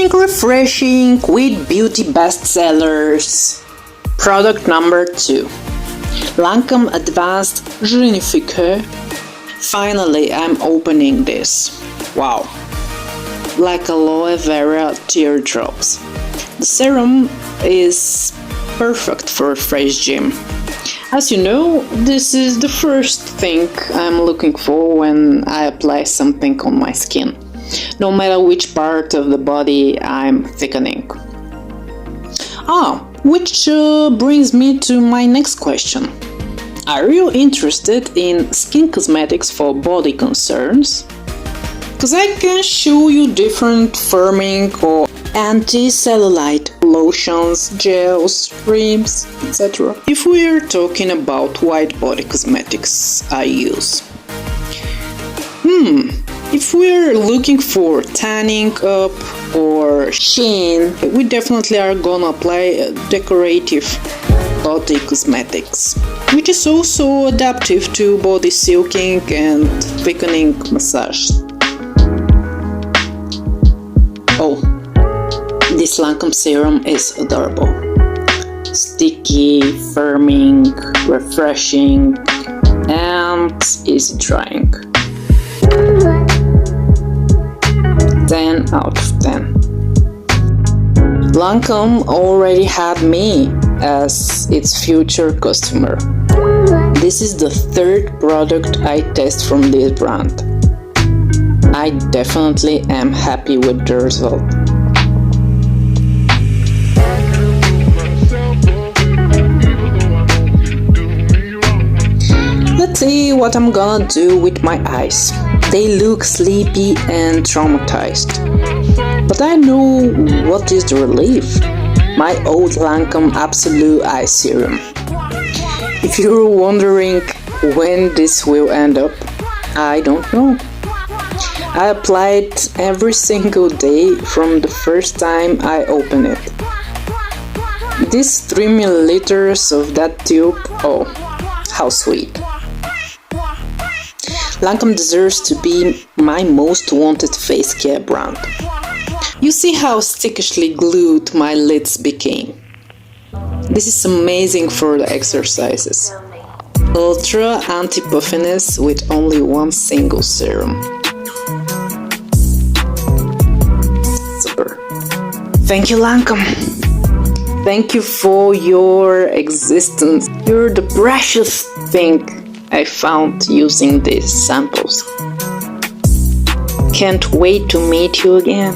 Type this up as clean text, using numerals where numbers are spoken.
Thickening Refreshing with Beauty Bestsellers. Product number 2. Lancôme Advanced Génifique. Finally, I'm opening this. Wow. Like aloe vera teardrops. The serum is perfect for a fresh gym. As you know, this is the first thing I'm looking for when I apply something on my skin, no matter which part of the body I'm thickening. Which brings me to my next question. Are you interested in skin cosmetics for body concerns? Because I can show you different firming or anti-cellulite lotions, gels, creams, etc. If we are talking about white body cosmetics I use. If we're looking for tanning up or sheen, we definitely are gonna apply decorative body cosmetics, which is also adaptive to body silking and thickening massage. This Lancôme serum is adorable. Sticky, firming, refreshing, and easy drying. 10 out of 10. Lancôme already had me as its future customer. This is the third product I test from this brand. I definitely am happy with the result. Let's see what I'm gonna do with my eyes. They look sleepy and traumatized. But I know what is the relief. My old Lancôme Absolute Eye Serum. If you're wondering when this will end up, I don't know. I apply it every single day from the first time I open it. These 3 milliliters of that tube, oh, how sweet. Lancôme deserves to be my most wanted face care brand. You see how stickishly glued my lids became. This is amazing for the exercises. Ultra anti-puffiness with only one single serum. Super. Thank you, Lancôme. Thank you for your existence. You're the precious thing I found using these samples. Can't wait to meet you again.